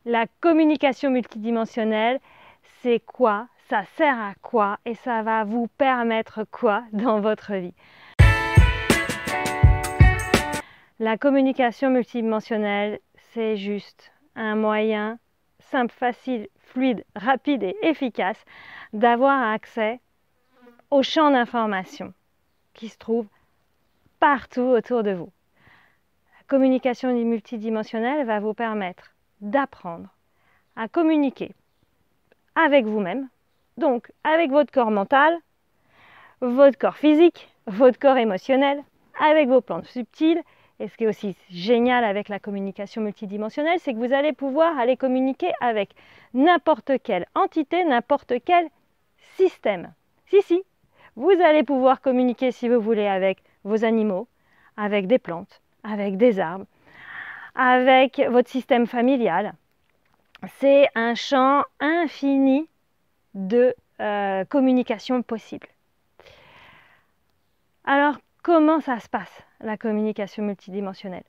La communication multidimensionnelle, c'est quoi? Ça sert à quoi? Et ça va vous permettre quoi dans votre vie? La communication multidimensionnelle, c'est juste un moyen simple, facile, fluide, rapide et efficace d'avoir accès au champ d'information qui se trouve partout autour de vous. La communication multidimensionnelle va vous permettre d'apprendre à communiquer avec vous-même, donc avec votre corps mental, votre corps physique, votre corps émotionnel, avec vos plans subtils. Et ce qui est aussi génial avec la communication multidimensionnelle, c'est que vous allez pouvoir aller communiquer avec n'importe quelle entité, n'importe quel système. Si, vous allez pouvoir communiquer si vous voulez avec vos animaux, avec des plantes, avec des arbres, avec votre système familial. C'est un champ infini de communication possible. Alors, comment ça se passe, la communication multidimensionnelle?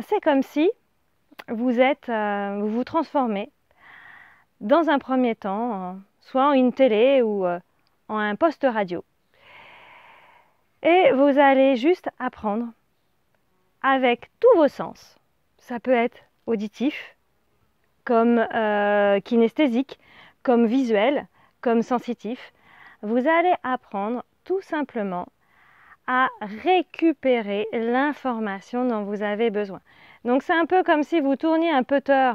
C'est comme si vous vous transformez dans un premier temps, soit en une télé ou en un poste radio. Et vous allez juste apprendre avec tous vos sens. Ça peut être auditif, comme kinesthésique, comme visuel, comme sensitif. Vous allez apprendre tout simplement à récupérer l'information dont vous avez besoin. Donc c'est un peu comme si vous tourniez un putter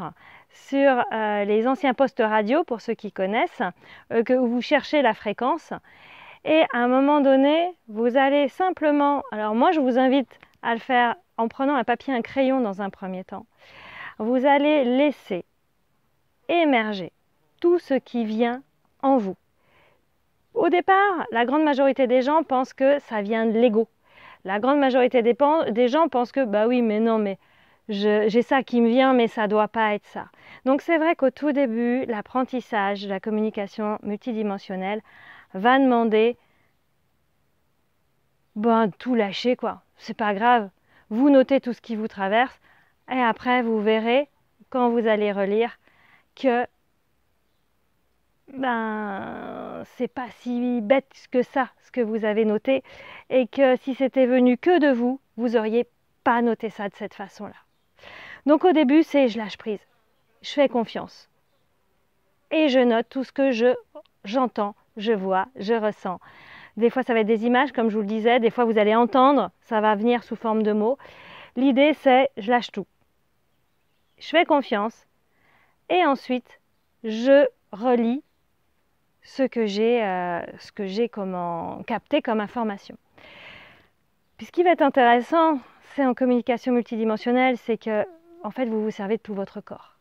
sur les anciens postes radio, pour ceux qui connaissent, que vous cherchez la fréquence. Et à un moment donné, vous allez simplement... Alors moi, je vous invite à le faire en prenant un papier et un crayon dans un premier temps. Vous allez laisser émerger tout ce qui vient en vous. Au départ, la grande majorité des gens pensent que ça vient de l'ego. La grande majorité des gens pensent que, bah oui, mais non, mais j'ai ça qui me vient, mais ça ne doit pas être ça. Donc c'est vrai qu'au tout début, l'apprentissage de la communication multidimensionnelle va demander tout lâcher, quoi. C'est pas grave. Vous notez tout ce qui vous traverse et après vous verrez, quand vous allez relire, que c'est pas si bête que ça, ce que vous avez noté, et que si c'était venu que de vous, vous auriez pas noté ça de cette façon-là. Donc au début, c'est je lâche prise, je fais confiance, et je note tout ce que j'entends, je vois, je ressens. Des fois, ça va être des images, comme je vous le disais, des fois, vous allez entendre, ça va venir sous forme de mots. L'idée, c'est je lâche tout, je fais confiance, et ensuite, je relis ce que j'ai capté comme information. Puis ce qui va être intéressant, c'est en communication multidimensionnelle, c'est que en fait vous vous servez de tout votre corps.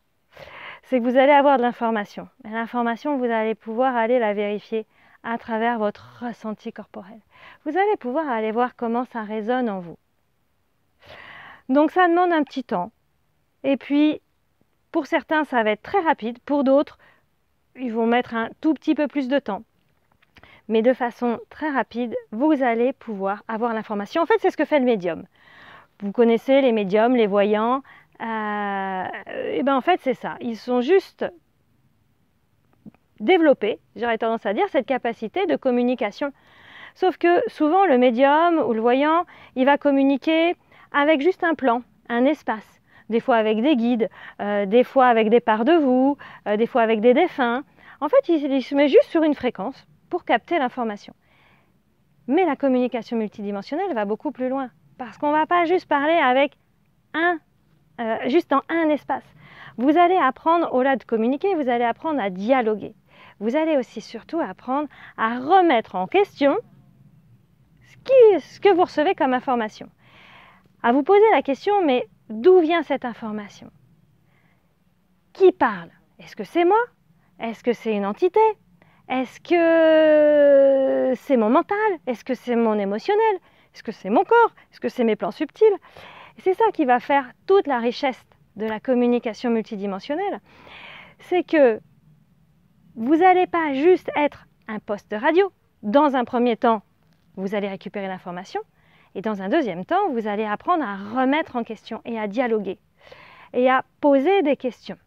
C'est que vous allez avoir de l'information. Et l'information, vous allez pouvoir aller la vérifier à travers votre ressenti corporel. Vous allez pouvoir aller voir comment ça résonne en vous. Donc ça demande un petit temps. Et puis, pour certains, ça va être très rapide. Pour d'autres, ils vont mettre un tout petit peu plus de temps. Mais de façon très rapide, vous allez pouvoir avoir l'information. En fait, c'est ce que fait le médium. Vous connaissez les médiums, les voyants. En fait, c'est ça. Ils sont juste développés, j'aurais tendance à dire, cette capacité de communication. Sauf que souvent, le médium ou le voyant, il va communiquer avec juste un plan, un espace. Des fois avec des guides, des fois avec des parts de vous, des fois avec des défunts. En fait, il se met juste sur une fréquence pour capter l'information. Mais la communication multidimensionnelle va beaucoup plus loin. Parce qu'on ne va pas juste parler avec juste dans un espace. Vous allez apprendre, au-delà de communiquer, vous allez apprendre à dialoguer. Vous allez aussi surtout apprendre à remettre en question ce que vous recevez comme information. À vous poser la question, mais d'où vient cette information? Qui parle? Est-ce que c'est moi? Est-ce que c'est une entité? Est-ce que c'est mon mental? Est-ce que c'est mon émotionnel? Est-ce que c'est mon corps? Est-ce que c'est mes plans subtils? Et c'est ça qui va faire toute la richesse de la communication multidimensionnelle. C'est que vous n'allez pas juste être un poste radio. Dans un premier temps, vous allez récupérer l'information. Et dans un deuxième temps, vous allez apprendre à remettre en question et à dialoguer. Et à poser des questions.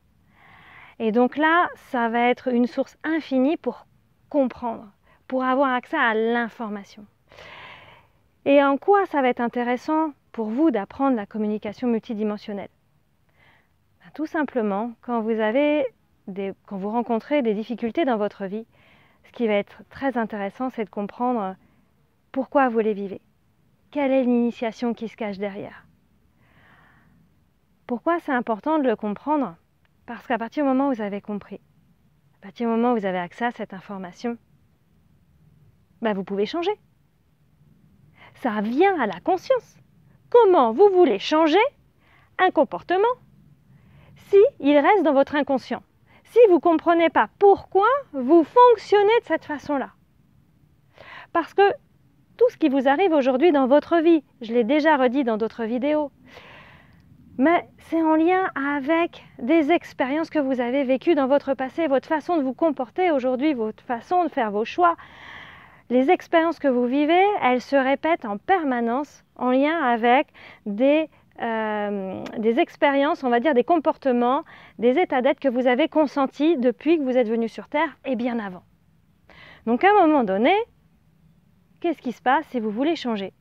Et donc là, ça va être une source infinie pour comprendre, pour avoir accès à l'information. Et en quoi ça va être intéressant pour vous d'apprendre la communication multidimensionnelle? Tout simplement, quand vous rencontrez des difficultés dans votre vie, ce qui va être très intéressant, c'est de comprendre pourquoi vous les vivez. Quelle est l'initiation qui se cache derrière? Pourquoi c'est important de le comprendre? Parce qu'à partir du moment où vous avez compris, à partir du moment où vous avez accès à cette information, vous pouvez changer. Ça vient à la conscience. Comment vous voulez changer un comportement si il reste dans votre inconscient? Si vous ne comprenez pas pourquoi vous fonctionnez de cette façon-là. Parce que tout ce qui vous arrive aujourd'hui dans votre vie, je l'ai déjà redit dans d'autres vidéos, mais c'est en lien avec des expériences que vous avez vécues dans votre passé, votre façon de vous comporter aujourd'hui, votre façon de faire vos choix. Les expériences que vous vivez, elles se répètent en permanence en lien avec des expériences, on va dire des comportements, des états d'être que vous avez consentis depuis que vous êtes venu sur Terre et bien avant. Donc à un moment donné, qu'est-ce qui se passe si vous voulez changer?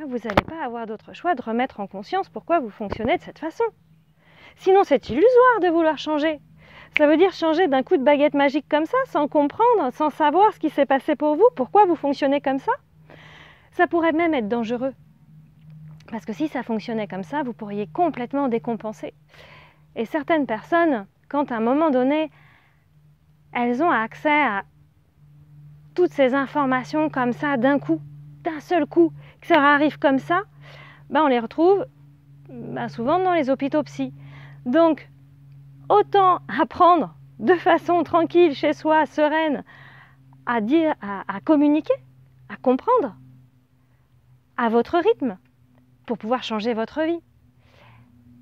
Vous n'allez pas avoir d'autre choix de remettre en conscience pourquoi vous fonctionnez de cette façon. Sinon, c'est illusoire de vouloir changer. Ça veut dire changer d'un coup de baguette magique comme ça, sans comprendre, sans savoir ce qui s'est passé pour vous, pourquoi vous fonctionnez comme ça. Ça pourrait même être dangereux. Parce que si ça fonctionnait comme ça, vous pourriez complètement décompenser. Et certaines personnes, quand à un moment donné, elles ont accès à toutes ces informations comme ça d'un coup, d'un seul coup, que ça arrive comme ça, on les retrouve souvent dans les hôpitaux psy. Donc, autant apprendre de façon tranquille, chez soi, sereine, à communiquer, à comprendre, à votre rythme, pour pouvoir changer votre vie.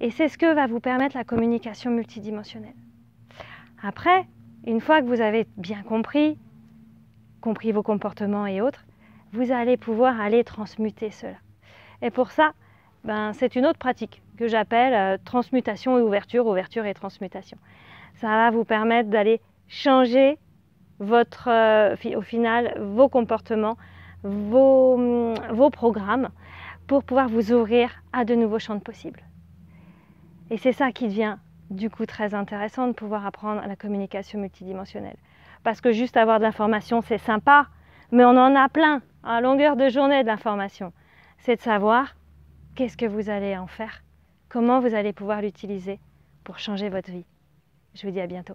Et c'est ce que va vous permettre la communication multidimensionnelle. Après, une fois que vous avez bien compris vos comportements et autres, vous allez pouvoir aller transmuter cela. Et pour ça, c'est une autre pratique que j'appelle transmutation et ouverture, ouverture et transmutation. Ça va vous permettre d'aller changer au final vos comportements, vos programmes, pour pouvoir vous ouvrir à de nouveaux champs de possibles. Et c'est ça qui devient du coup très intéressant de pouvoir apprendre la communication multidimensionnelle. Parce que juste avoir de l'information, c'est sympa, mais on en a plein à longueur de journée de l'information. C'est de savoir qu'est-ce que vous allez en faire, comment vous allez pouvoir l'utiliser pour changer votre vie. Je vous dis à bientôt.